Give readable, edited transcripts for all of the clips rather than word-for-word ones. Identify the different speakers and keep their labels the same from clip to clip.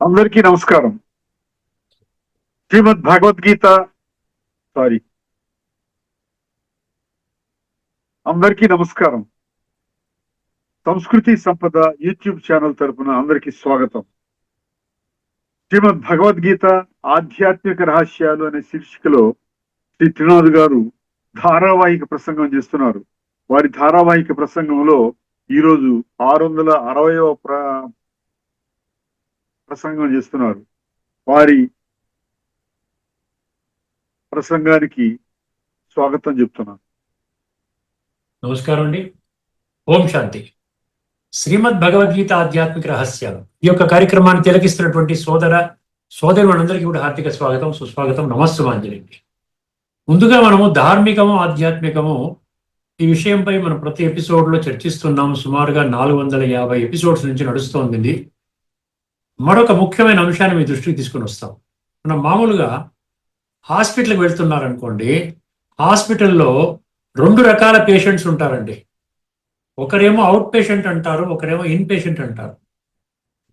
Speaker 1: అందరికీ నమస్కారం. శ్రీమద్ భగవద్గీత సారీ అందరికీ నమస్కారం. సంస్కృతి సంపద యూట్యూబ్ ఛానల్ తరపున అందరికీ స్వాగతం. శ్రీమద్ భగవద్గీత ఆధ్యాత్మిక రహస్యాలు అనే శీర్షికలో శ్రీ త్రినాథ్ గారు ధారావాహిక ప్రసంగం చేస్తున్నారు. వారి ధారావాహిక ప్రసంగంలో ఈరోజు 660వ ప్రసంగం చేస్తున్నారు. వారి ప్రసంగానికి స్వాగతం చెప్తున్నాను.
Speaker 2: నమస్కారం అండి. ఓం శాంతి. శ్రీమద్ భగవద్గీత ఆధ్యాత్మిక రహస్యాలు ఈ యొక్క కార్యక్రమాన్ని తిలకిస్తున్నటువంటి సోదరులందరికీ కూడా హార్దిక స్వాగతం, సుస్వాగతం, నమస్సుమాంజలి. ముందుగా మనము ధార్మికము ఆధ్యాత్మికము ఈ విషయంపై మనం ప్రతి ఎపిసోడ్లో చర్చిస్తున్నాము. సుమారుగా 450 ఎపిసోడ్స్ నుంచి నడుస్తోంది. మరొక ముఖ్యమైన అంశాన్ని మీ దృష్టికి తీసుకుని వస్తాం. మనం మామూలుగా హాస్పిటల్కి వెళ్తున్నారనుకోండి, హాస్పిటల్లో 2 రకాల పేషెంట్స్ ఉంటారండి. ఒకరేమో అవుట్ పేషెంట్ అంటారు, ఒకరేమో ఇన్ పేషెంట్ అంటారు.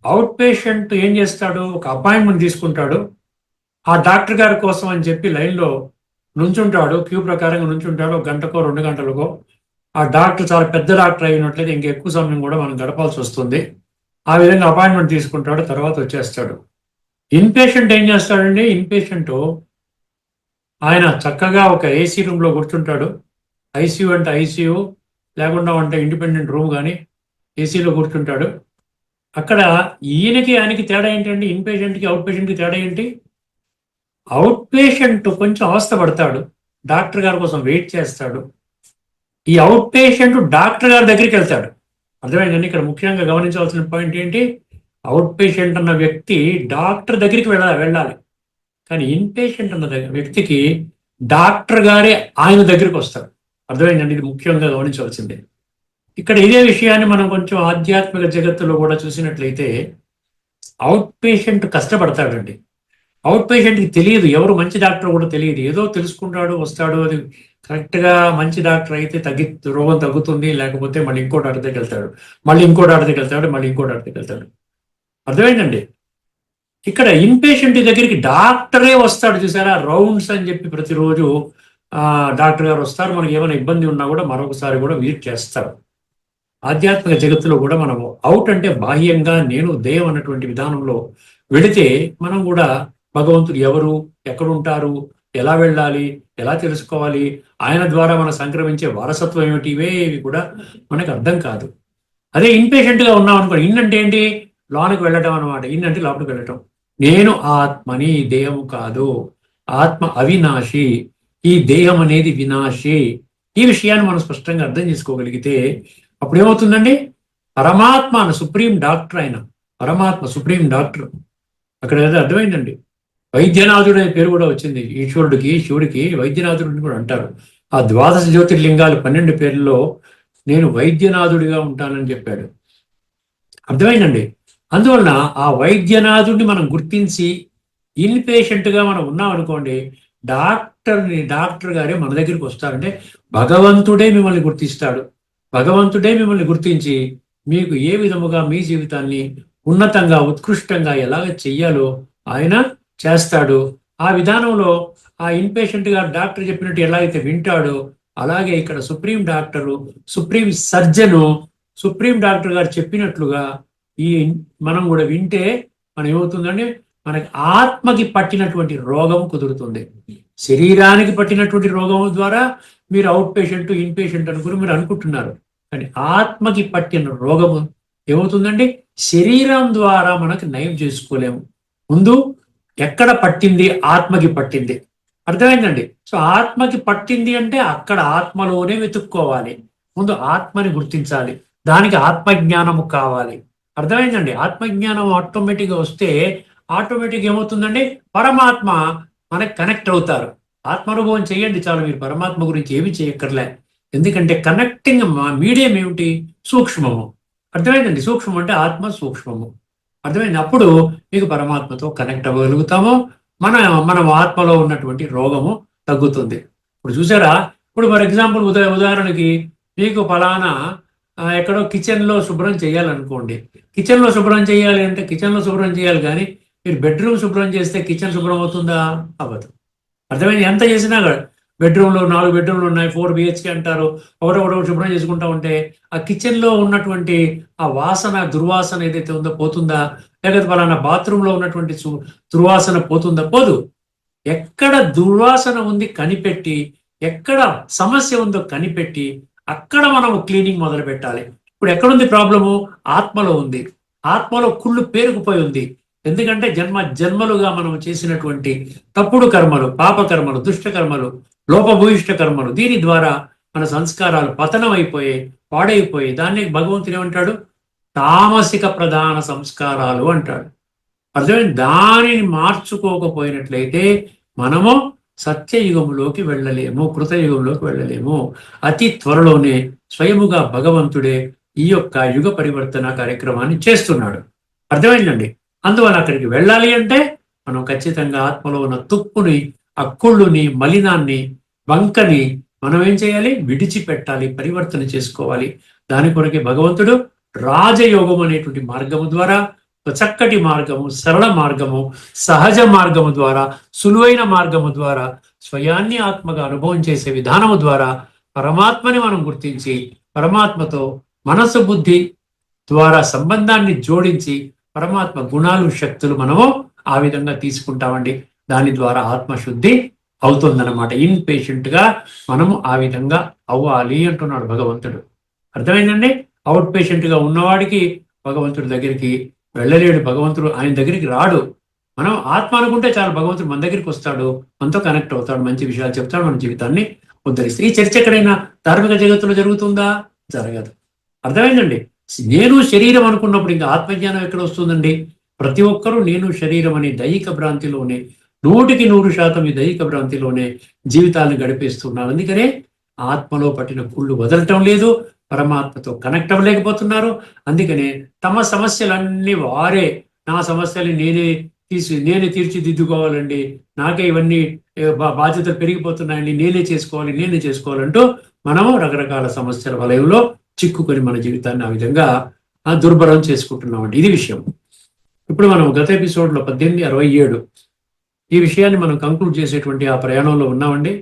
Speaker 2: అవుట్ పేషెంట్ ఏం చేస్తాడు, ఒక అపాయింట్మెంట్ తీసుకుంటాడు. ఆ డాక్టర్ గారి కోసం అని చెప్పి లైన్లో నుంచుంటాడు, క్యూ ప్రకారంగా నుంచుంటాడు. 1 గంటకో 2 గంటలకో. ఆ డాక్టర్ చాలా పెద్ద డాక్టర్ అయినట్లయితే ఇంకా ఎక్కువ సమయం కూడా మనం గడపాల్సి వస్తుంది. ఆ విధంగా అపాయింట్మెంట్ తీసుకుంటాడు, తర్వాత వచ్చేస్తాడు. ఇన్ పేషెంట్ ఏం చేస్తాడండి, ఇన్ పేషెంట్ ఆయన చక్కగా ఒక ఏసీ రూమ్లో కూర్చుంటాడు. ఐసీయూ అంటే ఐసీయూ, లేకుండా అంటే ఇండిపెండెంట్ రూమ్ కానీ ఏసీలో కూర్చుంటాడు. అక్కడ ఆయనకి తేడా ఏంటండి, ఇన్ పేషెంట్కి అవుట్ పేషెంట్కి తేడా ఏంటి? అవుట్ పేషెంట్ కొంచెం అవస్థ పడతాడు, డాక్టర్ గారి కోసం వెయిట్ చేస్తాడు. ఈ అవుట్ పేషెంట్ డాక్టర్ గారి దగ్గరికి వెళ్తాడు. అర్థమైందండి. ఇక్కడ ముఖ్యంగా గమనించవలసిన పాయింట్ ఏంటి, అవుట్ పేషెంట్ అన్న వ్యక్తి డాక్టర్ దగ్గరికి వెళ్ళాలి. కానీ ఇన్ పేషెంట్ అన్న వ్యక్తికి డాక్టర్ గారే ఆయన దగ్గరికి వస్తారు. అర్థమైందండి. ఇది ముఖ్యంగా గమనించవలసిందే. ఇక్కడ ఇదే విషయాన్ని మనం కొంచెం ఆధ్యాత్మిక జగత్తులో కూడా చూసినట్లయితే, అవుట్ పేషెంట్ కష్టపడతాడండి. అవుట్ పేషెంట్కి తెలియదు, ఎవరు మంచి డాక్టర్ కూడా తెలియదు. ఏదో తెలుసుకుంటాడు, వస్తాడు. అది కరెక్ట్గా మంచి డాక్టర్ అయితే రోగం తగ్గుతుంది, లేకపోతే మళ్ళీ ఇంకో డాక్టర్ దగ్గరికి వెళ్తాడు, మళ్ళీ ఇంకో డాక్టర్ దగ్గరికి వెళ్తాడు, మళ్ళీ ఇంకో డాక్టర్ దగ్గరికి వెళ్తాడు. అర్థమైందండి. ఇక్కడ ఇన్ పేషెంట్ దగ్గరికి డాక్టరే వస్తాడు. చూసారా, రౌండ్స్ అని చెప్పి ప్రతిరోజు డాక్టర్ గారు వస్తారు. మనకి ఏమైనా ఇబ్బంది ఉన్నా కూడా మరొకసారి కూడా విజిట్ చేస్తారు. ఆధ్యాత్మిక జగత్తులో కూడా మనము అవుట్ అంటే బాహ్యంగా నేను దేయం అన్నటువంటి విధానంలో వెళితే మనం కూడా భగవంతుడు ఎవరు, ఎక్కడుంటారు, ఎలా వెళ్ళాలి, ఎలా తెలుసుకోవాలి, ఆయన ద్వారా మనం సంక్రమించే వారసత్వం ఏమిటి, ఇవేవి కూడా మనకు అర్థం కాదు. అదే ఇన్ పేషెంట్గా ఉన్నాం అనుకోండి, ఇన్ అంటే ఏంటి, లోనికి వెళ్ళటం అనమాట. ఇన్ అంటే లోపలికి వెళ్ళటం. నేను ఆత్మని, దేహము కాదు. ఆత్మ అవినాశి, ఈ దేహం అనేది వినాశి. ఈ విషయాన్ని మనం స్పష్టంగా అర్థం చేసుకోగలిగితే అప్పుడు ఏమవుతుందండి, పరమాత్మ సుప్రీం డాక్టర్, ఆయన పరమాత్మ సుప్రీం డాక్టర్. అక్కడ అర్థమైందండి. వైద్యనాథుడు అనే పేరు కూడా వచ్చింది ఈశ్వరుడికి, శివుడికి వైద్యనాథుడిని కూడా అంటారు. ఆ 12 జ్యోతిర్లింగాలు 12 పేర్లలో నేను వైద్యనాథుడిగా ఉంటానని చెప్పాడు. అర్థమైందండి. అందువలన ఆ వైద్యనాథుడిని మనం గుర్తించి ఇన్ పేషెంట్గా మనం ఉన్నాం అనుకోండి, డాక్టర్ గారే మన దగ్గరికి వస్తారంటే భగవంతుడే మిమ్మల్ని గుర్తిస్తాడు. భగవంతుడే మిమ్మల్ని గుర్తించి మీకు ఏ విధముగా మీ జీవితాన్ని ఉన్నతంగా, ఉత్కృష్టంగా ఎలాగ చెయ్యాలో ఆయన చేస్తాడు. ఆ విధానంలో ఆ ఇన్ పేషెంట్ గారు డాక్టర్ చెప్పినట్టు ఎలా అయితే వింటాడో, అలాగే ఇక్కడ supreme doctor, supreme surgeon, supreme doctor గారు చెప్పినట్లుగా మనం కూడా వింటే మనం ఏమవుతుందంటే, మనకి ఆత్మకి పట్టినటువంటి రోగం కుదురుతుంది. శరీరానికి పట్టినటువంటి రోగం ద్వారా మీరు అవుట్ పేషెంట్, ఇన్ పేషెంట్ అనుకుని మీరు అనుకుంటున్నారు. కానీ ఆత్మకి పట్టిన రోగము ఏమవుతుందండి, శరీరం ద్వారా మనకు నయం చేసుకోలేము. ముందు ఎక్కడ పట్టింది, ఆత్మకి పట్టింది. అర్థమైందండి. సో ఆత్మకి పట్టింది అంటే అక్కడ ఆత్మలోనే వెతుక్కోవాలి. ముందు ఆత్మని గుర్తించాలి, దానికి ఆత్మజ్ఞానము కావాలి. అర్థమైందండి. ఆత్మజ్ఞానం ఆటోమేటిక్గా వస్తే ఆటోమేటిక్ ఏమవుతుందండి, పరమాత్మ మనకు కనెక్ట్ అవుతారు. ఆత్మానుభవం చేయండి చాలు, మీరు పరమాత్మ గురించి ఏమి చేయక్కర్లే. ఎందుకంటే కనెక్టింగ్ మీడియం ఏమిటి, సూక్ష్మము. అర్థమైందండి. సూక్ష్మం అంటే ఆత్మ సూక్ష్మము. అర్థమైంది. అప్పుడు మీకు పరమాత్మతో కనెక్ట్ అవ్వగలుగుతాము. మన ఆత్మలో ఉన్నటువంటి రోగము తగ్గుతుంది. ఇప్పుడు చూసారా, ఇప్పుడు ఫర్ ఎగ్జాంపుల్ ఉదాహరణకి మీకు ఫలానా ఎక్కడో కిచెన్లో శుభ్రం చేయాలనుకోండి. కిచెన్లో శుభ్రం చేయాలి అంటే కిచెన్లో శుభ్రం చేయాలి, కానీ మీరు బెడ్రూమ్ శుభ్రం చేస్తే కిచెన్ శుభ్రం అవుతుందా? అవ్వదు. అర్థమైంది? ఎంత చేసినా బెడ్రూమ్లో 4 బెడ్రూమ్లు ఉన్నాయి, 4 BHK అంటారు, ఒకటొకటి శుభ్రం చేసుకుంటా ఉంటే ఆ కిచెన్లో ఉన్నటువంటి ఆ వాసన, దుర్వాసన ఏదైతే ఉందో పోతుందా? లేకపోతే పలానా బాత్రూంలో ఉన్నటువంటి దుర్వాసన పోతుందా? పోదు. ఎక్కడ దుర్వాసన ఉంది కనిపెట్టి, ఎక్కడ సమస్య ఉందో కనిపెట్టి అక్కడ మనం క్లీనింగ్ మొదలు పెట్టాలి. ఇప్పుడు ఎక్కడుంది ప్రాబ్లము? ఆత్మలో ఉంది. ఆత్మలో కుళ్ళు పేరుకుపోయి ఉంది. ఎందుకంటే జన్మలుగా మనం చేసినటువంటి తప్పుడు కర్మలు, పాప కర్మలు, దుష్ట కర్మలు, లోపభూయిష్ట కర్మలు, దీని ద్వారా మన సంస్కారాలు పతనం అయిపోయి పాడైపోయి, దాన్ని భగవంతుడు ఏమంటాడు? తామసిక ప్రధాన సంస్కారాలు అంటాడు. అర్థమైంది? దానిని మార్చుకోకపోయినట్లయితే మనము సత్యయుగంలోకి వెళ్ళలేము, కృతయుగంలోకి వెళ్ళలేము. అతి త్వరలోనే స్వయముగా భగవంతుడే ఈ యొక్క యుగ పరివర్తన కార్యక్రమాన్ని చేస్తున్నాడు. అర్థమైందండి? అందువల్ల అక్కడికి వెళ్ళాలి అంటే మనం ఖచ్చితంగా ఆత్మలో ఉన్న తుప్పుని, అక్కుళ్ళుని, మలినాన్ని, బంకని మనం ఏం చేయాలి? విడిచిపెట్టాలి, పరివర్తన చేసుకోవాలి. దాని కొరకే భగవంతుడు రాజయోగం అనేటువంటి మార్గము ద్వారా, చక్కటి మార్గము, సరళ మార్గము, సహజ మార్గము ద్వారా, సులువైన మార్గము ద్వారా, స్వయాన్ని ఆత్మగా అనుభవం చేసే విధానము ద్వారా పరమాత్మని మనం గుర్తించి పరమాత్మతో మనసు బుద్ధి ద్వారా సంబంధాన్ని జోడించి పరమాత్మ గుణాలు, శక్తులు మనము ఆ విధంగా తీసుకుంటామండి. దాని ద్వారా ఆత్మశుద్ధి అవుతుందన్నమాట. ఇన్ పేషెంట్ గా మనము ఆ విధంగా అవ్వాలి అంటున్నాడు భగవంతుడు. అర్థమైందండి? అవుట్ పేషెంట్ గా ఉన్నవాడికి భగవంతుడి దగ్గరికి వెళ్ళలేడు. భగవంతుడు ఆయన దగ్గరికి రాడు. మనం ఆత్మ అనుకుంటే చాలు, భగవంతుడు మన దగ్గరికి వస్తాడు, మనతో కనెక్ట్ అవుతాడు, మంచి విషయాలు చెప్తాడు, మన జీవితాన్ని ఉద్ధరిస్తాడు. ఈ చర్చ ఎక్కడైనా ధార్మిక జగత్తులో జరుగుతుందా? జరగదు. అర్థమైందండి? నేను శరీరం అనుకున్నప్పుడు ఇంకా ఆత్మజ్ఞానం ఎక్కడ వస్తుందండి? ప్రతి ఒక్కరూ నేను శరీరం అనే దైహిక భ్రాంతిలోనే, 100% ఈ దైహిక భ్రాంతిలోనే జీవితాలను గడిపేస్తున్నారు. అందుకనే ఆత్మలో పట్టిన కుళ్ళు వదలటం లేదు, పరమాత్మతో కనెక్ట్ అవ్వలేకపోతున్నారు. అందుకనే తమ సమస్యలన్నీ వారే, నా సమస్యలు నేనే తీర్చిదిద్దుకోవాలండి, నాకే ఇవన్నీ బాధ్యతలు పెరిగిపోతున్నాయండి, నేనే చేసుకోవాలంటూ మనము రకరకాల సమస్యల వలయంలో చిక్కుకొని మన జీవితాన్ని ఆ విధంగా దుర్భరం చేసుకుంటున్నామండి. ఇది విషయం. ఇప్పుడు మనం గత ఎపిసోడ్లో 1867 ఈ విషయాన్ని మనం కంక్లూడ్ చేసేటువంటి ఆ ప్రయాణంలో ఉన్నామండి.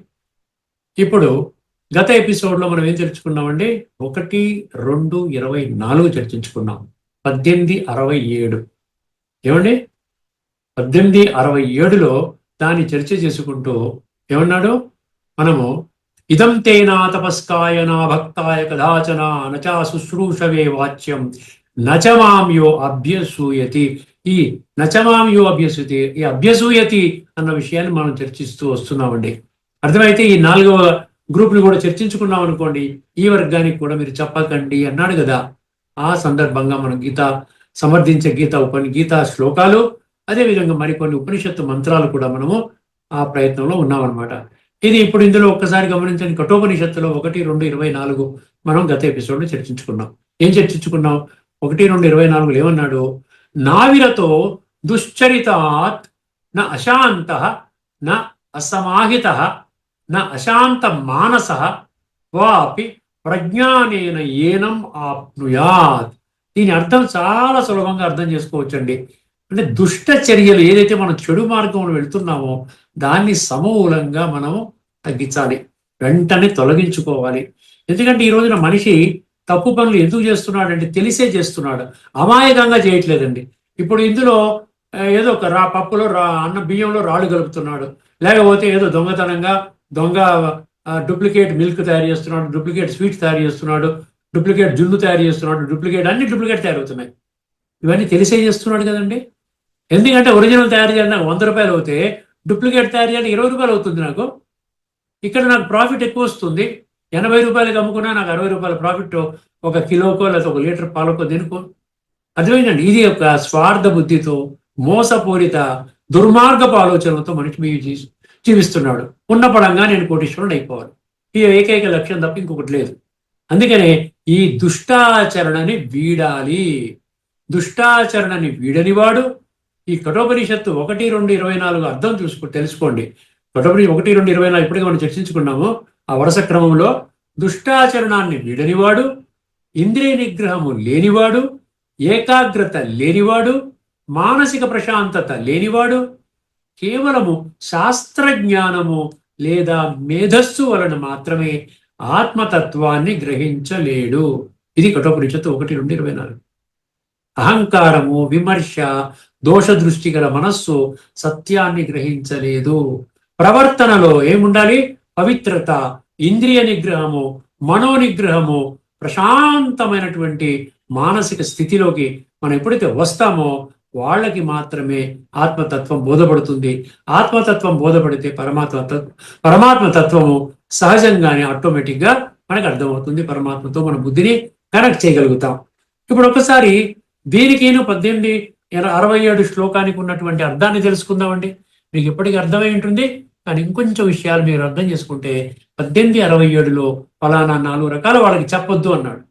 Speaker 2: ఇప్పుడు గత ఎపిసోడ్లో మనం ఏం చర్చించుకున్నామండి? 1-2-24 చర్చించుకున్నాం. 1867 ఏమండి? 1867లో దాన్ని చర్చ చేసుకుంటూ ఏమన్నాడు? మనము ఇదం తేనా తపస్కాయ నా భక్తాయ కదాచన నచా శుశ్రూషవే వాచ్యం నచమాంయో అభ్యసూయతి. ఈ నచమాంయో అభ్యసూయతి, ఈ అభ్యసూయతి అన్న విషయాన్ని మనం చర్చిస్తూ వస్తున్నామండి. అర్థమైతే ఈ 4వ గ్రూప్ని కూడా చర్చించుకున్నాం అనుకోండి, ఈ వర్గానికి కూడా మీరు చెప్పకండి అన్నాడు కదా. ఆ సందర్భంగా మనం సమర్థించే గీతా శ్లోకాలు, అదేవిధంగా మరికొన్ని ఉపనిషత్తు మంత్రాలు కూడా మనము ఆ ప్రయత్నంలో ఉన్నామన్నమాట. ఇది ఇప్పుడు ఇందులో ఒక్కసారి గమనించండి. కఠోపనిషత్తులో 1-2-24 మనం గత ఎపిసోడ్లో చర్చించుకున్నాం. ఏం చర్చించుకున్నాం? 1-2-24 ఏమన్నాడు? నావిరతో దుశ్చరితాత్ న అశాంత న అసమాహిత న అశాంత మానస వాపి ప్రజ్ఞానేన ఏనం ఆప్నుయాత్. దీని అర్థం చాలా సులభంగా అర్థం చేసుకోవచ్చండి. అంటే దుష్ట చర్యలు ఏదైతే మనం చెడు మార్గంలో వెళ్తున్నామో దాన్ని సమూలంగా మనము తగ్గించాలి, వెంటనే తొలగించుకోవాలి. ఎందుకంటే ఈ రోజున మనిషి తప్పు పనులు ఎందుకు చేస్తున్నాడంటే తెలిసే చేస్తున్నాడు, అమాయకంగా చేయట్లేదండి. ఇప్పుడు ఇందులో ఏదో ఒక పప్పులో బియ్యంలో రాళ్ళు కలుపుతున్నాడు, లేకపోతే ఏదో దొంగతనంగా డూప్లికేట్ మిల్క్ తయారు చేస్తున్నాడు, డూప్లికేట్ స్వీట్స్ తయారు చేస్తున్నాడు, డూప్లికేట్ జున్ను తయారు చేస్తున్నాడు, అన్ని డూప్లికేట్ తయారవుతున్నాయి. ఇవన్నీ తెలిసే చేస్తున్నాడు కదండి. ఎందుకంటే ఒరిజినల్ తయారు చేయాలి నాకు 100 రూపాయలు అవుతే, డూప్లికేట్ తయారు చేయాలి 20 రూపాయలు అవుతుంది నాకు. ఇక్కడ నాకు ప్రాఫిట్ ఎక్కువ వస్తుంది, 80 రూపాయలకి అమ్ముకున్నా నాకు 60 రూపాయల ప్రాఫిట్, 1 కిలోకో లేదా 1 లీటర్ పాలకో దేనికో. అర్థమైందండి? ఇది ఒక స్వార్థ బుద్ధితో, మోసపూరిత దుర్మార్గపు ఆలోచనలతో మనిషి జీవిస్తున్నాడు. ఉన్న పడంగా నేను కోటీశ్వరుడు అయిపోవాలి, ఈ ఏకైక లక్ష్యం తప్ప ఇంకొకటి లేదు. అందుకనే ఈ దుష్టాచరణని వీడాలి. దుష్టాచరణని వీడనివాడు ఈ కఠోపనిషత్తు 1-2-24 అర్థం తెలుసుకోండి. కఠోపనిషత్తు 1-2-24 ఇప్పటికే మనం చర్చించుకున్నాము. ఆ వరుస క్రమంలో దుష్టాచరణాన్ని వీడనివాడు ఇంద్రియ నిగ్రహము లేనివాడు, ఏకాగ్రత లేనివాడు, మానసిక ప్రశాంతత లేనివాడు, కేవలము శాస్త్రజ్ఞానము లేదా మేధస్సు వలన మాత్రమే ఆత్మతత్వాన్ని గ్రహించలేడు. ఇది కఠోపనిషత్తు 1:2-24. అహంకారము, విమర్శ, దోష దృష్టి గల మనస్సు సత్యాన్ని గ్రహించలేదు. ప్రవర్తనలో ఏముండాలి? పవిత్రత, ఇంద్రియ నిగ్రహము, మనోనిగ్రహము, ప్రశాంతమైనటువంటి మానసిక స్థితిలోకి మనం ఎప్పుడైతే వస్తామో వాళ్ళకి మాత్రమే ఆత్మతత్వం బోధపడుతుంది. ఆత్మతత్వం బోధపడితే పరమాత్మ తత్వము సహజంగానే ఆటోమేటిక్గా మనకు అర్థమవుతుంది. పరమాత్మతో మన బుద్ధిని కనెక్ట్ చేయగలుగుతాం. ఇప్పుడు ఒకసారి దీనికేను 1867 శ్లోకానికి ఉన్నటువంటి అర్థాన్ని తెలుసుకుందామండి. మీకు ఎప్పటికీ అర్థమై ఉంటుంది, కానీ ఇంకొంచెం విషయాలు మీరు అర్థం చేసుకుంటే 1867లో ఫలానా 4 రకాల వాళ్ళకి చెప్పొద్దు అన్నాడు.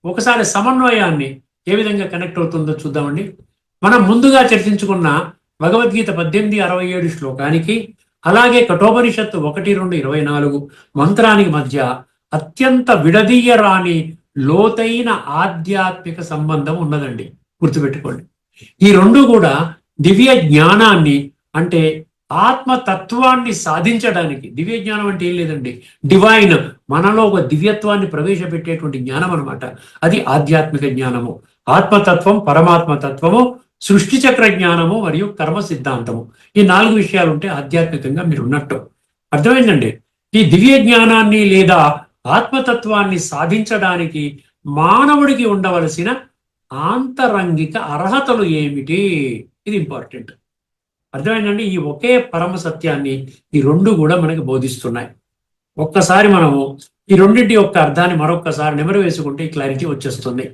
Speaker 2: ఒకసారి సమన్వయాన్ని ఏ విధంగా కనెక్ట్ అవుతుందో చూద్దామండి. మనం ముందుగా చర్చించుకున్న భగవద్గీత 1867 శ్లోకానికి అలాగే కఠోపనిషత్తు 1:2-24 మంత్రానికి మధ్య అత్యంత విడదీయరాని లోతైన ఆధ్యాత్మిక సంబంధం ఉన్నదండి. గుర్తుపెట్టుకోండి. ఈ రెండు కూడా దివ్య జ్ఞానాన్ని, అంటే ఆత్మతత్వాన్ని సాధించడానికి, దివ్య జ్ఞానం అంటే ఏం లేదండి, డివైన్, మనలో ఒక దివ్యత్వాన్ని ప్రవేశపెట్టేటువంటి జ్ఞానం అనమాట. అది ఆధ్యాత్మిక జ్ఞానము. ఆత్మతత్వం, పరమాత్మతత్వము, సృష్టి చక్ర జ్ఞానము మరియు కర్మ సిద్ధాంతము. ఈ 4 విషయాలు ఉంటే ఆధ్యాత్మికంగా మీరు ఉన్నట్టు. అర్థమైందండి? ఈ దివ్య జ్ఞానాన్ని లేదా ఆత్మతత్వాన్ని సాధించడానికి మానవుడికి ఉండవలసిన ఆంతరంగిక అర్హతలు ఏమిటి? ఇది ఇంపార్టెంట్. అర్థమైందండి? ఈ ఒకే పరమ సత్యాన్ని ఈ రెండు కూడా మనకి బోధిస్తున్నాయి. ఒక్కసారి మనము ఈ రెండింటి యొక్క అర్థాన్ని మరొక్కసారి నెమరు వేసుకుంటే ఈ క్లారిటీ వచ్చేస్తుంది.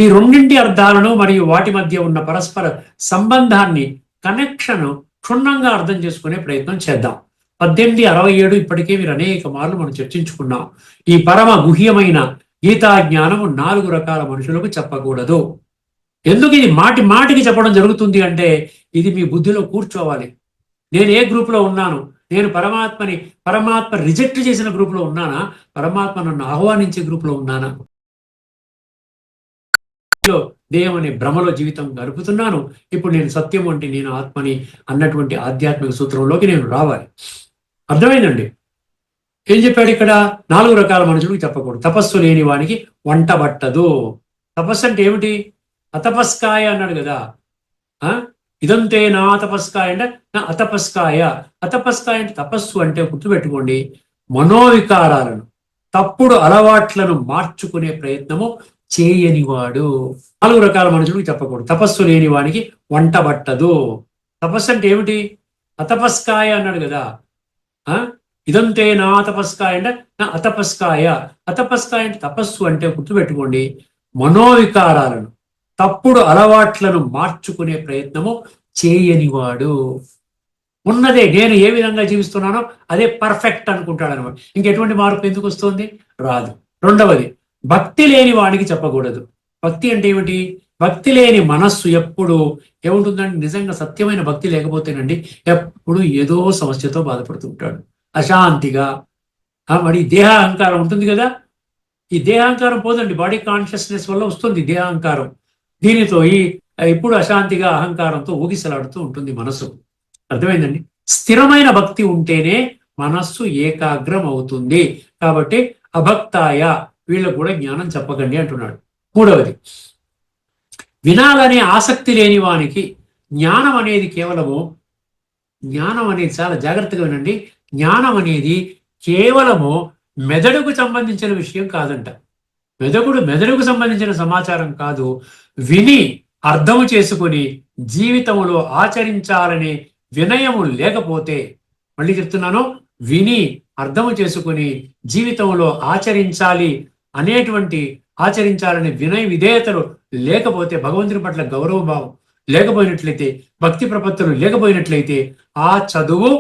Speaker 2: ఈ రెండింటి అర్థాలను మరియు వాటి మధ్య ఉన్న పరస్పర సంబంధాన్ని, కనెక్షన్ క్షుణ్ణంగా అర్థం చేసుకునే ప్రయత్నం చేద్దాం. 1867 ఇప్పటికే మీరు అనేక మార్లు మనం చర్చించుకున్నాం. ఈ పరమ గుహ్యమైన గీతా జ్ఞానము 4 రకాల మనుషులకు చెప్పకూడదు. ఎందుకు ఇది మాటికి చెప్పడం జరుగుతుంది అంటే, ఇది మీ బుద్ధిలో కూర్చోవాలి. నేను ఏ గ్రూప్లో ఉన్నాను? నేను పరమాత్మ రిజెక్ట్ చేసిన గ్రూప్లో ఉన్నానా? పరమాత్మ నన్ను ఆహ్వానించే గ్రూప్లో ఉన్నానా? దేహం అనే భ్రమలో జీవితం గడుపుతున్నాను. ఇప్పుడు నేను సత్యం అంటే నేను ఆత్మని అన్నటువంటి ఆధ్యాత్మిక సూత్రంలోకి నేను రావాలి. అర్థమైందండి? ఏం చెప్పాడు ఇక్కడ? 4 రకాల మనుషులకు చెప్పకూడదు. తపస్సు లేని వానికి వంట పట్టదు. తపస్సు అంటే ఏమిటి? అతపస్కాయ అన్నాడు కదా. ఇదంతే నా తపస్కాయ అంటే నా అతపస్కాయ. అతపస్కాయ అంటే తపస్సు అంటే గుర్తుపెట్టుకోండి, మనోవికారాలను, తప్పుడు అలవాట్లను మార్చుకునే ప్రయత్నము చేయనివాడు. 4 రకాల మనుషులకు చెప్పకూడదు. తపస్సు లేని వానికి వంట పట్టదు. తపస్సు అంటే ఏమిటి? అతపస్కాయ అన్నాడు కదా. ఇదంతే నా తపస్కాయ అంటే నా అతపస్కాయ. అతపస్కాయ అంటే తపస్సు అంటే గుర్తుపెట్టుకోండి, మనోవికారాలను, తప్పుడు అలవాట్లను మార్చుకునే ప్రయత్నము చేయనివాడు. ఉన్నదే నేను ఏ విధంగా జీవిస్తున్నానో అదే పర్ఫెక్ట్ అనుకుంటాడు అనమాట. ఇంకెటువంటి మార్పు ఎందుకు వస్తుంది? రాదు. రెండవది, భక్తి లేని వాడికి చెప్పకూడదు. భక్తి అంటే ఏమిటి? భక్తి లేని మనస్సు ఎప్పుడు ఏముంటుందండి? నిజంగా సత్యమైన భక్తి లేకపోతేనండి ఎప్పుడు ఏదో సమస్యతో బాధపడుతూ ఉంటాడు, అశాంతిగా. మరి దేహాహంకారం ఉంటుంది కదా. ఈ దేహాహంకారం పోదండి, బాడీ కాన్షియస్నెస్ వల్ల వస్తుంది దేహాహంకారం. దీనితో ఇప్పుడు అశాంతిగా అహంకారంతో ఊగిసలాడుతూ ఉంటుంది మనసు. అర్థమైందండి? స్థిరమైన భక్తి ఉంటేనే మనస్సు ఏకాగ్రం అవుతుంది. కాబట్టి అభక్తాయ వీళ్ళకు కూడా జ్ఞానం చెప్పకండి అంటున్నాడు. మూడవది, వినాలనే ఆసక్తి లేని వానికి జ్ఞానం అనేది చాలా జాగ్రత్తగా వినండి, జ్ఞానం అనేది కేవలము మెదడుకు సంబంధించిన విషయం కాదంట. మెదడుకు సంబంధించిన సమాచారం కాదు. విని అర్థము చేసుకుని జీవితంలో ఆచరించాలనే వినయము లేకపోతే, మళ్ళీ చెప్తున్నాను, విని అర్థము చేసుకుని జీవితంలో ఆచరించాలనే వినయ విధేయతలు లేకపోతే, భగవంతుని పట్ల గౌరవభావం లేకపోయినట్లయితే, భక్తి ప్రపత్తులు లేకపోయినట్లయితే ఆ చదువు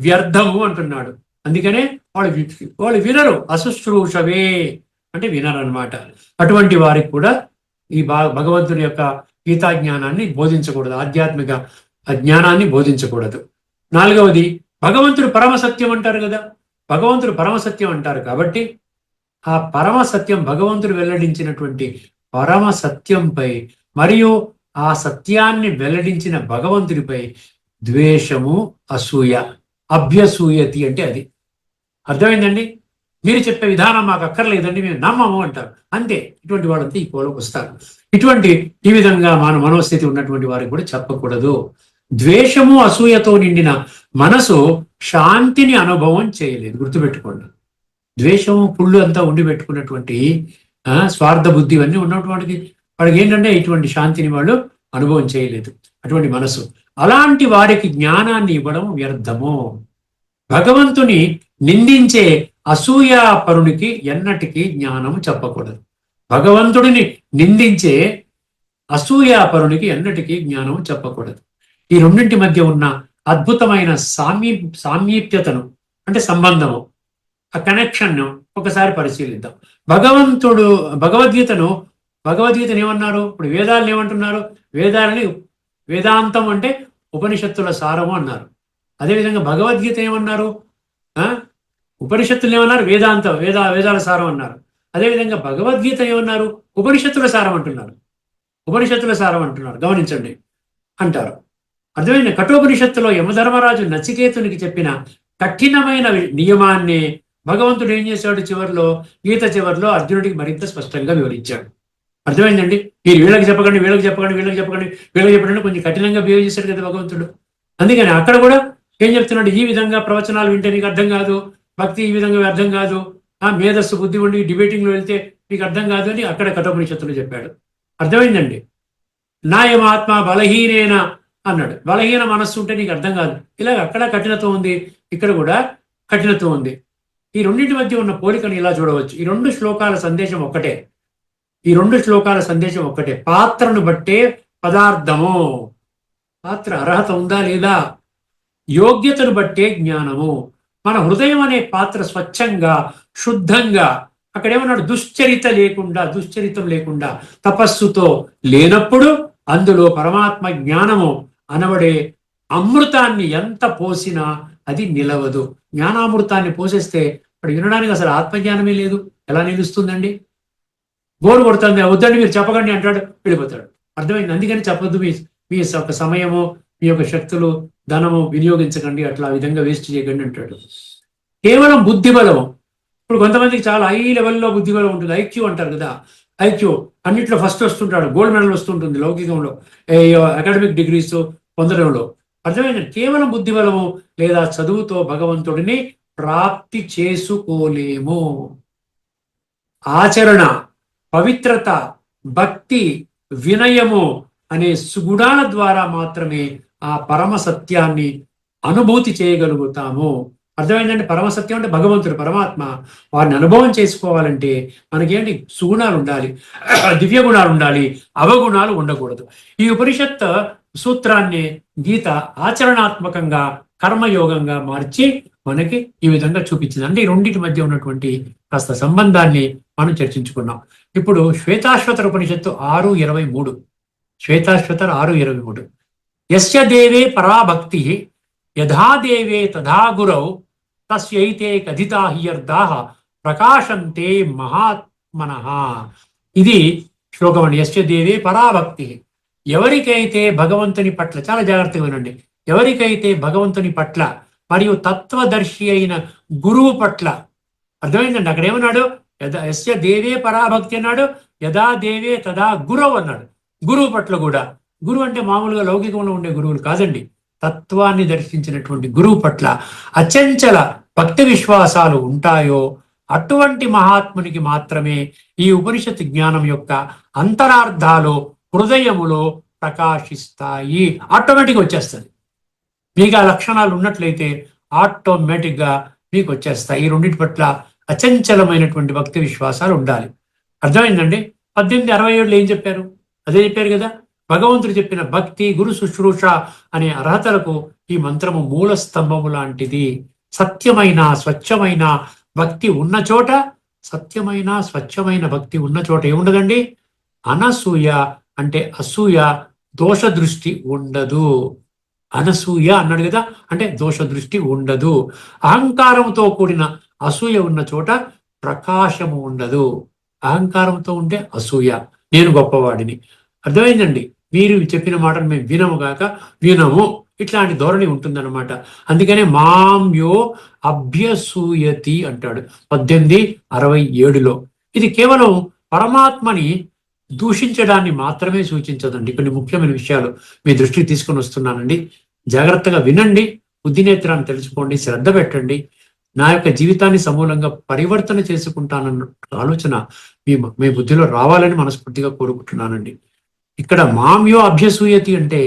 Speaker 2: వ్యర్థము అంటున్నాడు. అందుకనే వాళ్ళు వినరు. అశుశ్రూషవే అంటే వినరు అనమాట. అటువంటి వారికి కూడా ఈ భగవంతుని యొక్క గీతా జ్ఞానాన్ని బోధించకూడదు, ఆధ్యాత్మిక జ్ఞానాన్ని బోధించకూడదు. నాలుగవది, భగవంతుడు పరమసత్యం అంటారు కదా. భగవంతుడు పరమసత్యం అంటారు కాబట్టి ఆ పరమ సత్యం భగవంతుడు వెల్లడించినటువంటి పరమ సత్యంపై మరియు ఆ సత్యాన్ని వెల్లడించిన భగవంతుడిపై ద్వేషము, అసూయ, అభ్యసూయతి అంటే అది. అర్థమైందండి? మీరు చెప్పే విధానం మాకు అక్కర్లేదండి, మేము నమ్మము అంటారు. అంతే. ఇటువంటి వాళ్ళంతా ఈ కోలోకి వస్తారు. ఈ విధంగా మనోస్థితి ఉన్నటువంటి వారికి కూడా చెప్పకూడదు. ద్వేషము, అసూయతో నిండిన మనసు శాంతిని అనుభవం చేయలేదు. గుర్తుపెట్టుకోండి. ద్వేషము, పుళ్ళు అంతా ఉండి పెట్టుకున్నటువంటి స్వార్థ బుద్ధి ఇవన్నీ ఉన్నటువంటి వాడికి ఏంటంటే ఇటువంటి శాంతిని వాళ్ళు అనుభవం చేయలేదు. అటువంటి మనసు. అలాంటి వారికి జ్ఞానాన్ని ఇవ్వడం వ్యర్థము. భగవంతుని నిందించే అసూయాపరునికి ఎన్నటికీ జ్ఞానం చెప్పకూడదు. భగవంతుడిని నిందించే అసూయాపరునికి ఎన్నటికీ జ్ఞానం చెప్పకూడదు. ఈ రెండింటి మధ్య ఉన్న అద్భుతమైన సామీప్యతను అంటే సంబంధము, ఆ కనెక్షన్ ఒకసారి పరిశీలిద్దాం. భగవద్గీతను ఏమన్నారు? ఇప్పుడు వేదాలను ఏమంటున్నారు? వేదాంతం అంటే ఉపనిషత్తుల సారము అన్నారు. అదేవిధంగా భగవద్గీత ఏమన్నారు? ఉపనిషత్తులు ఏమన్నారు? వేదాల సారం అన్నారు. అదేవిధంగా భగవద్గీత ఏమన్నారు? ఉపనిషత్తుల సారం అంటున్నారు. గమనించండి అంటారు. అర్థమైన కఠోపనిషత్తులో యమధర్మరాజు నచికేతునికి చెప్పిన కఠినమైన నియమాన్ని భగవంతుడు ఏం చేశాడు? గీత చివరిలో అర్జునుడికి మరింత స్పష్టంగా వివరించాడు. అర్థమైందండి? మీరు వీళ్ళకి చెప్పకండి కొంచెం కఠినంగా బిహేవ్ చేశాడు కదా భగవంతుడు. అందుకని అక్కడ కూడా ఏం చెప్తున్నాడు? ఈ విధంగా ప్రవచనాలు వింటే నీకు అర్థం కాదు, భక్తి ఈ విధంగా అర్థం కాదు, మేధస్సు బుద్ధి ఉండి డిబేటింగ్లో వెళ్తే మీకు అర్థం కాదు అని అక్కడ కఠోపనిషత్తులు చెప్పాడు. అర్థమైందండి? నాయమాత్మ బలహీనేన అన్నాడు. బలహీన మనస్సు ఉంటే నీకు అర్థం కాదు. ఇలాగ అక్కడ కఠినత్వం ఉంది, ఇక్కడ కూడా కఠినత్వం ఉంది. ఈ రెండింటి మధ్య ఉన్న పోలికను ఇలా చూడవచ్చు. ఈ రెండు శ్లోకాల సందేశం ఒక్కటే. పాత్రను బట్టే పదార్థము. పాత్ర అర్హత ఉందా లేదా? యోగ్యతను బట్టే జ్ఞానము. మన హృదయం అనే పాత్ర స్వచ్ఛంగా, శుద్ధంగా, అక్కడేమన్నాడు? దుశ్చరితం లేకుండా తపస్సుతో లేనప్పుడు అందులో పరమాత్మ జ్ఞానము అనబడే అమృతాన్ని ఎంత పోసినా అది నిలవదు. జ్ఞానామృతాన్ని పోసేస్తే అక్కడ వినడానికి అసలు ఆత్మజ్ఞానమే లేదు. ఎలా నిలుస్తుందండి? బోరు కొడుతుంది, వద్దండి మీరు చెప్పకండి అంటాడు, వెళ్ళిపోతాడు. అర్థమైంది? అందుకని చెప్పొద్దు, మీ యొక్క సమయము, మీ యొక్క శక్తులు, ధనము వినియోగించకండి, అట్లా విధంగా వేస్ట్ చేయకండి అంటాడు. కేవలం బుద్ధి బలము. ఇప్పుడు కొంతమందికి చాలా హై లెవెల్లో బుద్ధి బలం ఉంటుంది. ఐక్యూ అంటారు కదా. ఐక్యూ అన్నిట్లో ఫస్ట్ వస్తుంటాడు, గోల్డ్ మెడల్ వస్తుంటుంది లౌకికంలో, అకాడమిక్ డిగ్రీస్ పొందడంలో. అర్థమైంది? కేవలం బుద్ధి బలము లేదా చదువుతో భగవంతుడిని ప్రాప్తి చేసుకోలేము. ఆచరణ, పవిత్రత, భక్తి, వినయము అనే సుగుణాల ద్వారా మాత్రమే ఆ పరమ సత్యాన్ని అనుభూతి చేయగలుగుతాము. అర్థమైందంటే పరమసత్యం అంటే భగవంతుడు, పరమాత్మ. వారిని అనుభవం చేసుకోవాలంటే మనకేంటి? సుగుణాలు ఉండాలి, దివ్య గుణాలు ఉండాలి, అవగుణాలు ఉండకూడదు. ఈ ఉపనిషత్ సూత్రాన్ని గీత ఆచరణాత్మకంగా కర్మయోగంగా మార్చి మనకి ఈ విధంగా చూపించింది. అంటే ఈ రెండింటి మధ్య ఉన్నటువంటి కాస్త సంబంధాన్ని మనం చర్చించుకున్నాం. ఇప్పుడు శ్వేతాశ్వతర ఉపనిషత్తు 6:23. శ్వేతాశ్వతర 6:23. యస్య దేవే పరాభక్తి యథా దేవే తథా గురౌ తస్యైతే కథితా హ్యర్థాః ప్రకాశంతే మహాత్మనః. ఇది శ్లోకం అండి. యస్య దేవే పరాభక్తి. ఎవరికైతే భగవంతుని పట్ల, చాలా జాగ్రత్తగా వినండి, ఎవరికైతే భగవంతుని పట్ల మరియు తత్వదర్శి అయిన గురువు పట్ల, అర్థమైందండి? అక్కడ ఏమన్నాడు? యస్య దేవే పరాభక్తి అన్నాడు, యథా దేవే తదా గురవు అన్నాడు. గురువు పట్ల కూడా. గురువు అంటే మామూలుగా లౌకికంలో ఉండే గురువులు కాదండి. తత్వాన్ని దర్శించినటువంటి గురువు పట్ల అచంచల భక్తి విశ్వాసాలు ఉంటాయో అటువంటి మహాత్మునికి మాత్రమే ఈ ఉపనిషత్ జ్ఞానం యొక్క అంతరార్థాలు హృదయములో ప్రకాశిస్తాయి. ఆటోమేటిక్గా వచ్చేస్తుంది. మీకు ఆ లక్షణాలు ఉన్నట్లయితే ఆటోమేటిక్గా మీకు వచ్చేస్తాయి. ఈ రెండింటి పట్ల అచంచలమైనటువంటి భక్తి విశ్వాసాలు ఉండాలి. అర్థమైందండి? 1867 ఏం చెప్పారు? అదే చెప్పారు కదా. భగవంతుడు చెప్పిన భక్తి, గురు శుశ్రూష అనే అర్హతలకు ఈ మంత్రము మూల స్తంభము లాంటిది. సత్యమైన స్వచ్ఛమైన భక్తి ఉన్న చోట, సత్యమైన స్వచ్ఛమైన భక్తి ఉన్న చోట ఏముండదండి? అనసూయ అంటే అసూయ, దోష దృష్టి ఉండదు. అనసూయ అన్నాడు కదా, అంటే దోష దృష్టి ఉండదు. అహంకారంతో కూడిన అసూయ ఉన్న చోట ప్రకాశము ఉండదు. అహంకారంతో ఉంటే అసూయ, నేను గొప్పవాడిని. అర్థమైందండి? మీరు చెప్పిన మాటను మేము వినము, ఇట్లాంటి ధోరణి ఉంటుందన్నమాట. అందుకనే మాంయో అభ్యసూయతి అంటాడు 1867లో. ఇది కేవలం పరమాత్మని దూషించడాన్ని మాత్రమే సూచించదండి. కొన్ని ముఖ్యమైన విషయాలు మీ దృష్టికి తీసుకొని వస్తున్నానండి. జాగ్రత్తగా వినండి, బుద్ధినేత్రాన్ని తెలుసుకోండి, శ్రద్ధ పెట్టండి. నా యొక్క జీవితాన్ని సమూలంగా పరివర్తన చేసుకుంటానన్న ఆలోచన మీ బుద్ధిలో రావాలని మనస్ఫూర్తిగా కోరుకుంటున్నానండి. ఇక్కడ మాంయో అభ్యసూయతి అంటే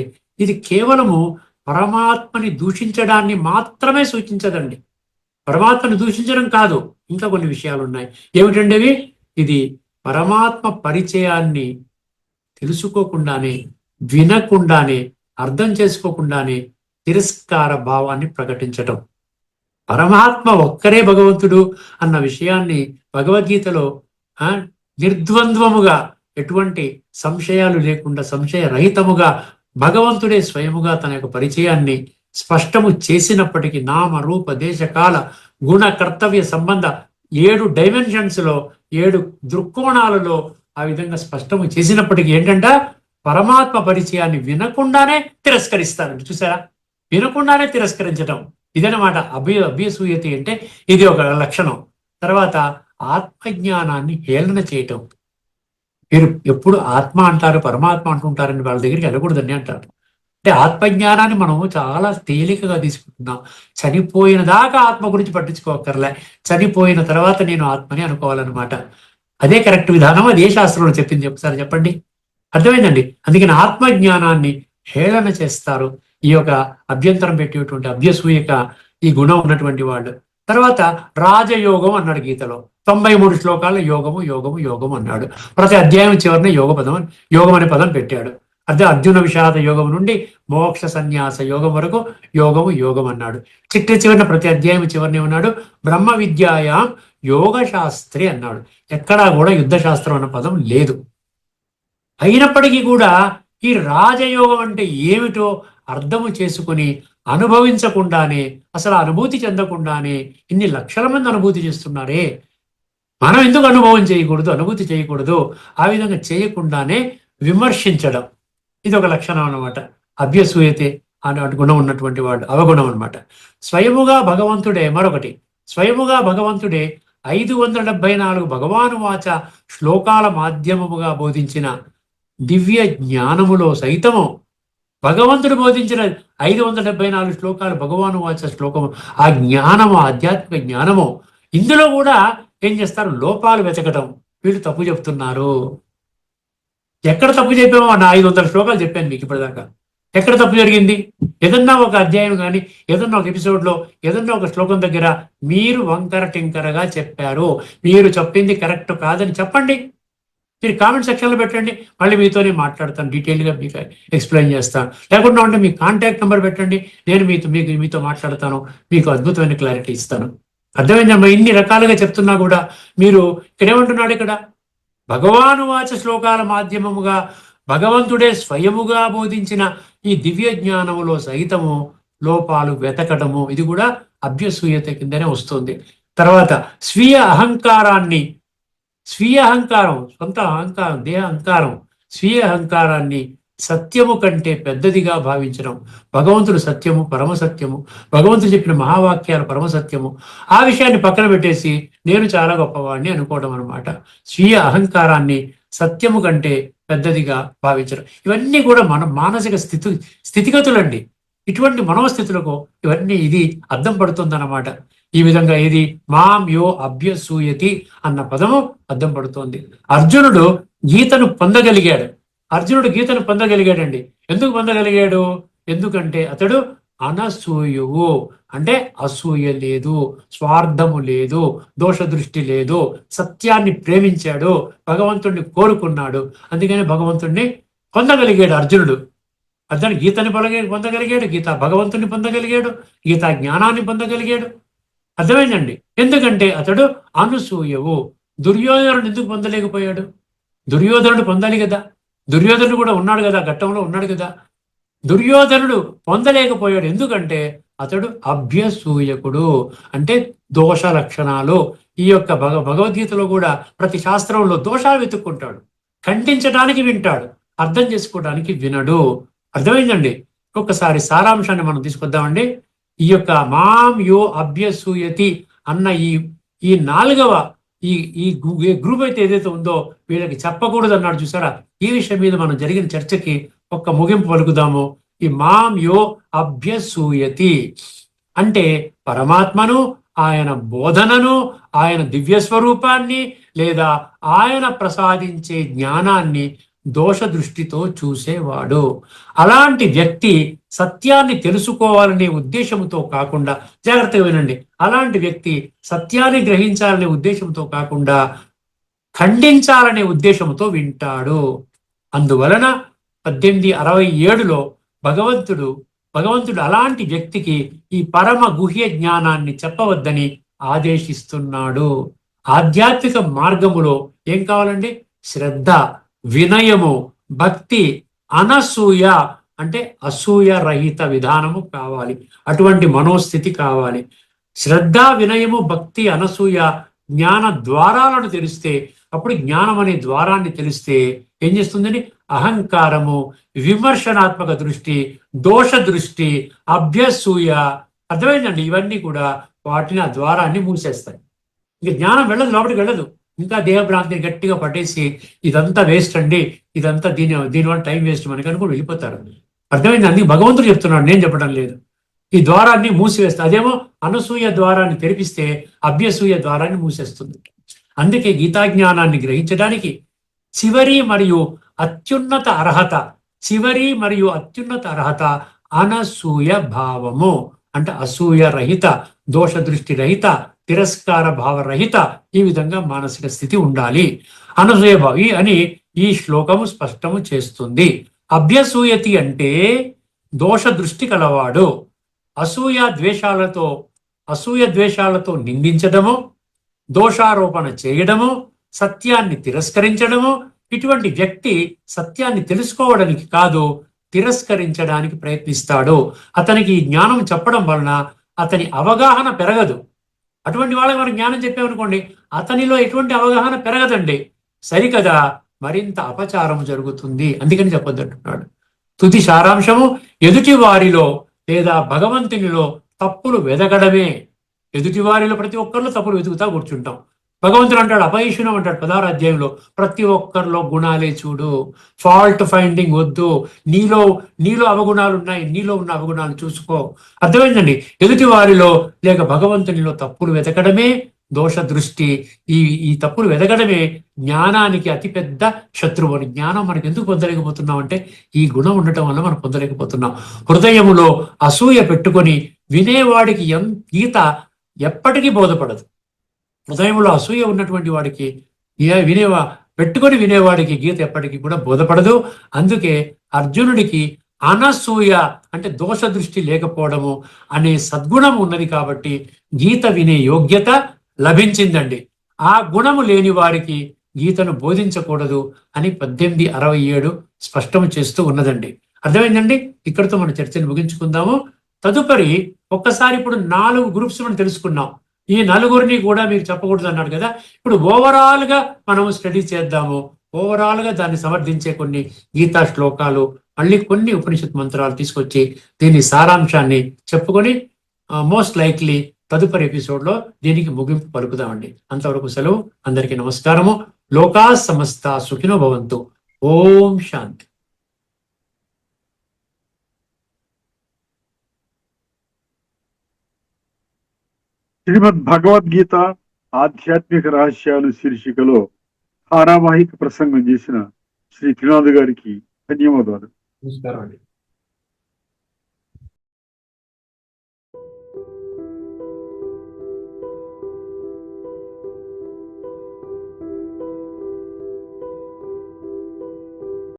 Speaker 2: ఇది కేవలము పరమాత్మని దూషించడాన్ని మాత్రమే సూచించదండి. పరమాత్మని దూషించడం కాదు, ఇంకా కొన్ని విషయాలు ఉన్నాయి. ఏమిటండి అవి? ఇది పరమాత్మ పరిచయాన్ని తెలుసుకోకుండానే, వినకుండానే, అర్థం చేసుకోకుండానే తిరస్కార భావాన్ని ప్రకటించటం. పరమాత్మ ఒక్కరే భగవంతుడు అన్న విషయాన్ని భగవద్గీతలో నిర్ద్వంద్వముగా, ఎటువంటి సంశయాలు లేకుండా, సంశయరహితముగా భగవంతుడే స్వయముగా తన యొక్క పరిచయాన్ని స్పష్టము చేసినప్పటికీ నామ రూప దేశ కాల గుణ కర్తవ్య సంబంధ 7 డైమెన్షన్స్ లో, 7 దృక్కోణాలలో ఆ విధంగా స్పష్టము చేసినప్పటికీ ఏంటంట, పరమాత్మ పరిచయాన్ని వినకుండానే తిరస్కరిస్తారండి. చూసారా? వినకుండానే తిరస్కరించటం, ఇదనమాట అభ్యసూయతి అంటే. ఇది ఒక లక్షణం. తర్వాత ఆత్మజ్ఞానాన్ని హేళన చేయటం. మీరు ఎప్పుడు ఆత్మ అంటారు, పరమాత్మ అంటుంటారని వాళ్ళ దగ్గరికి వెళ్ళకూడదని అంటారు. అంటే ఆత్మజ్ఞానాన్ని మనము చాలా తేలికగా తీసుకుంటున్నాం. చనిపోయిన దాకా ఆత్మ గురించి పట్టించుకోకర్లే, చనిపోయిన తర్వాత నేను ఆత్మని అనుకోవాలన్నమాట. అదే కరెక్ట్ విధానం. అది ఏ శాస్త్రంలో చెప్పింది ఒకసారి చెప్పండి. అర్థమైందండి? అందుకని ఆత్మజ్ఞానాన్ని హేళన చేస్తారు ఈ యొక్క అభ్యంతరం పెట్టేటువంటి అభ్యసూయక ఈ గుణం ఉన్నటువంటి వాళ్ళు. తర్వాత రాజయోగం అన్నాడు గీతలో. 93 శ్లోకాల్లో యోగము యోగము యోగము అన్నాడు. ప్రతి అధ్యాయం చివరిన యోగం అనే పదం పెట్టాడు. అదే అర్జున విషాద యోగం నుండి మోక్ష సన్యాస యోగం వరకు యోగము యోగం అన్నాడు. చివరిన ప్రతి అధ్యాయం చివరిని ఉన్నాడు బ్రహ్మ విద్యాయాం యోగ శాస్త్రి అన్నాడు. ఎక్కడా కూడా యుద్ధ శాస్త్రం అన్న పదం లేదు. అయినప్పటికీ కూడా ఈ రాజయోగం అంటే ఏమిటో అర్థము చేసుకుని అనుభవించకుండానే, అసలు అనుభూతి చెందకుండానే ఇన్ని లక్షల మంది అనుభూతి చేస్తున్నారే, మనం ఎందుకు అనుభవం చేయకూడదు, అనుభూతి చేయకూడదు? ఆ విధంగా చేయకుండానే విమర్శించడం, ఇది ఒక లక్షణం అన్నమాట. అభ్యసూయతే అనే గుణం ఉన్నటువంటి వాడు అవగుణం అనమాట. స్వయముగా భగవంతుడే మరొకటి. స్వయముగా భగవంతుడే 574 భగవాను వాచ శ్లోకాల మాధ్యమముగా బోధించిన దివ్య జ్ఞానములో సైతము, భగవంతుడు బోధించిన 574 శ్లోకాలు భగవాను వాచ శ్లోకము, ఆ జ్ఞానము, ఆధ్యాత్మిక జ్ఞానము, ఇందులో కూడా ఏం చేస్తారు? లోపాలు వెతకటం. వీళ్ళు తప్పు చెప్తున్నారు. ఎక్కడ తప్పు చెప్పామో? నా 500 శ్లోకాలు చెప్పాను మీకు ఇప్పటిదాకా. ఎక్కడ తప్పు జరిగింది? ఏదన్నా ఒక అధ్యాయం కానీ, ఏదన్నా ఒక ఎపిసోడ్లో, ఏదన్నా ఒక శ్లోకం దగ్గర మీరు వంకర టింకరగా చెప్పారు, మీరు చెప్పింది కరెక్ట్ కాదని చెప్పండి. మీరు కామెంట్ సెక్షన్లో పెట్టండి, మళ్ళీ మీతోనే మాట్లాడతాను, డీటెయిల్గా మీకు ఎక్స్ప్లెయిన్ చేస్తాను. లేకుండా ఉంటే మీ కాంటాక్ట్ నెంబర్ పెట్టండి, నేను మీతో మాట్లాడతాను, మీకు అద్భుతమైన క్లారిటీ ఇస్తాను. అర్థమైందమ్మా? ఇన్ని రకాలుగా చెప్తున్నా కూడా మీరు ఇక్కడ ఏమంటున్నాడు? ఇక్కడ భగవాను వాచ శ్లోకాల మాధ్యమముగా భగవంతుడే స్వయముగా బోధించిన ఈ దివ్య జ్ఞానములో సహితము లోపాలు వెతకడము, ఇది కూడా అభ్యసూయత కిందనే వస్తుంది. తర్వాత స్వీయ అహంకారం, సొంత అహంకారం, దేహ అహంకారం, స్వీయ అహంకారాన్ని సత్యము కంటే పెద్దదిగా భావించడం. భగవంతుడు సత్యము, పరమసత్యము, భగవంతుడు చెప్పిన మహావాక్యాలు పరమసత్యము, ఆ విషయాన్ని పక్కన పెట్టేసి నేను చాలా గొప్పవాడిని అనుకోవడం అనమాట. స్వీయ అహంకారాన్ని సత్యము కంటే పెద్దదిగా భావించడం. ఇవన్నీ కూడా మన మానసిక స్థితిగతులండి. ఇటువంటి మనోస్థితులకు ఇవన్నీ ఇది అర్థం పడుతుందన్నమాట. ఈ విధంగా ఇది మాం యో అభ్యసూయతి అన్న పదము అర్థం పడుతోంది. అర్జునుడు గీతను పొందగలిగాడండి. ఎందుకు పొందగలిగాడు? ఎందుకంటే అతడు అనసూయువు, అంటే అసూయ లేదు, స్వార్థము లేదు, దోష దృష్టి లేదు, సత్యాన్ని ప్రేమించాడు, భగవంతుణ్ణి కోరుకున్నాడు. అందుకని భగవంతుణ్ణి పొందగలిగాడు అర్జునుడు. అర్జునుడు గీతని పొందగలిగాడు, గీతా భగవంతుని పొందగలిగాడు, గీతా జ్ఞానాన్ని పొందగలిగాడు. అర్థమైందండి? ఎందుకంటే అతడు అనసూయవు. దుర్యోధనుడు ఎందుకు పొందలేకపోయాడు? దుర్యోధనుడు పొందాలి కదా, దుర్యోధనుడు కూడా ఉన్నాడు కదా, ఘట్టంలో ఉన్నాడు కదా. దుర్యోధనుడు పొందలేకపోయాడు ఎందుకంటే అతడు అభ్యసూయకుడు. అంటే దోష లక్షణాలు. ఈ యొక్క భగవద్గీతలో కూడా ప్రతి శాస్త్రంలో దోషాలు వెతుక్కుంటాడు, ఖండించడానికి వింటాడు, అర్థం చేసుకోవడానికి వినడు. అర్థమైందండి? ఒక్కసారి సారాంశాన్ని మనం తీసుకొద్దామండి. ఈ యొక్క మాం యో అభ్యసూయతి అన్న ఈ నాలుగవ ఈ ఈ గ్రూప్ అయితే ఏదైతే ఉందో వీళ్ళకి చెప్పకూడదు అన్నాడు చూసారా. ఈ విషయం మీద మనం జరిగిన చర్చకి ఒక్క ముగింపు పలుకుదాము. ఈ మాం యో అభ్యసూయతి అంటే పరమాత్మను, ఆయన బోధనను, ఆయన దివ్య స్వరూపాన్ని లేదా ఆయన ప్రసాదించే జ్ఞానాన్ని దోష దృష్టితో చూసేవాడు. అలాంటి వ్యక్తి సత్యాన్ని తెలుసుకోవాలనే ఉద్దేశంతో కాకుండా, జాగ్రత్తగా వినండి, అలాంటి వ్యక్తి సత్యాన్ని గ్రహించాలనే ఉద్దేశంతో కాకుండా ఖండించాలనే ఉద్దేశంతో వింటాడు. అందువలన 1867లో భగవంతుడు అలాంటి వ్యక్తికి ఈ పరమ గుహ్య జ్ఞానాన్ని చెప్పవద్దని ఆదేశిస్తున్నాడు. ఆధ్యాత్మిక మార్గములో ఏం కావాలండి? శ్రద్ధ, వినయము, భక్తి, అనసూయ అంటే అసూయ రహిత విధానము కావాలి. అటువంటి మనోస్థితి కావాలి. శ్రద్ధ, వినయము, భక్తి, అనసూయ జ్ఞాన ద్వారాలను తెలిస్తే, అప్పుడు జ్ఞానం అనే ద్వారాన్ని తెలిస్తే ఏం చేస్తుందని? అహంకారము, విమర్శనాత్మక దృష్టి, దోష దృష్టి, అభ్యసూయ, అర్థమైందండి? ఇవన్నీ కూడా వాటిని ఆ ద్వారాన్ని మూసేస్తాయి. ఇంక జ్ఞానం వెళ్ళదు, లోపలికి వెళ్ళదు. ఇంకా దేహభ్రాంతిని గట్టిగా పట్టేసి ఇదంతా వేస్ట్ అండి, ఇదంతా దీనివల్ల టైం వేస్ట్ మనకి అనుకుని వెళ్ళిపోతారు. అర్థమైంది? అందుకే భగవంతుడు చెప్తున్నాడు, నేను చెప్పడం లేదు. ఈ ద్వారాన్ని మూసివేస్తే, అదేమో అనసూయ ద్వారాన్ని తెరిపిస్తే అభ్యసూయ ద్వారాన్ని మూసేస్తుంది. అందుకే గీతా జ్ఞానాన్ని గ్రహించడానికి చివరి మరియు అత్యున్నత అర్హత అనసూయ భావము. అంటే అసూయ రహిత, దోష దృష్టి రహిత, తిరస్కార భావ రహిత, ఈ విధంగా మానసిక స్థితి ఉండాలి. అనసూయ భావి అని ఈ శ్లోకము స్పష్టము చేస్తుంది. అభ్యసూయతి అంటే దోష దృష్టి కలవాడు. అసూయ ద్వేషాలతో నిందించడము, దోషారోపణ చేయడము, సత్యాన్ని తిరస్కరించడము. ఇటువంటి వ్యక్తి సత్యాన్ని తెలుసుకోవడానికి కాదు, తిరస్కరించడానికి ప్రయత్నిస్తాడు. అతనికి ఈ జ్ఞానం చెప్పడం వలన అతని అవగాహన పెరగదు. అటువంటి వాళ్ళకి మనం జ్ఞానం చెప్పామనుకోండి, అతనిలో ఎటువంటి అవగాహన పెరగదండి. సరికదా, మరింత అపచారం జరుగుతుంది. అందుకని చెప్పొద్దు అంటున్నాడు. తుది సారాంశము, ఎదుటి వారిలో లేదా భగవంతునిలో తప్పులు వెదగడమే. ఎదుటి వారిలో ప్రతి ఒక్కరిలో తప్పులు వెతుకుతా కూర్చుంటాం. భగవంతుడు అంటాడు, అపైషునం అంటాడు 16వ అధ్యాయంలో, ప్రతి ఒక్కరిలో గుణాలే చూడు, ఫాల్ట్ ఫైండింగ్ వద్దు. నీలో అవగుణాలు ఉన్నాయి, నీలో ఉన్న అవగుణాలు చూసుకో. అర్థమైందండి? ఎదుటి వారిలో లేక భగవంతునిలో తప్పులు వెతకడమే దోష దృష్టి. ఈ తప్పులు వెతకడమే జ్ఞానానికి అతిపెద్ద శత్రువు. అని జ్ఞానం మనకి ఎందుకు పొందలేకపోతున్నాం అంటే ఈ గుణం ఉండటం వల్ల మనం పొందలేకపోతున్నాం. హృదయములో అసూయ పెట్టుకొని వినేవాడికి గీత ఎప్పటికీ బోధపడదు. హృదయంలో అసూయ ఉన్నటువంటి వాడికి వినేవాడికి గీత ఎప్పటికీ కూడా బోధపడదు. అందుకే అర్జునుడికి అనసూయ అంటే దోష దృష్టి లేకపోవడము అనే సద్గుణం ఉన్నది కాబట్టి గీత వినే యోగ్యత లభించిందండి. ఆ గుణము లేని వారికి గీతను బోధించకూడదు అని 1867 స్పష్టం చేస్తూ ఉన్నదండి. అర్థమైందండి? ఇక్కడితో మన చర్చను ముగించుకుందాము. తదుపరి ఒక్కసారి ఇప్పుడు 4 గ్రూప్స్ మనం తెలుసుకున్నాం. ఈ 4 కూడా మీరు చెప్పకూడదు అన్నాడు కదా. ఇప్పుడు ఓవరాల్ గా మనము స్టడీ చేద్దాము. ఓవరాల్ గా దాన్ని సమర్థించే కొన్ని గీతా శ్లోకాలు, మళ్ళీ కొన్ని ఉపనిషత్ మంత్రాలు తీసుకొచ్చి దీని సారాంశాన్ని చెప్పుకొని మోస్ట్ లైక్లీ తదుపరి ఎపిసోడ్ లో దీనికి ముగింపు పలుకుదామండి. అంతవరకు సెలవు. అందరికీ నమస్కారము. లోకా సమస్త సుఖినో భవంతు. ఓం శాంతి.
Speaker 1: శ్రీమద్ భగవద్గీత ఆధ్యాత్మిక రహస్యాలు శీర్షికలో ధారావాహిక ప్రసంగం చేసిన శ్రీ త్రినాథ్ గారికి ధన్యవాదాలు.
Speaker 2: నమస్కారం అండి.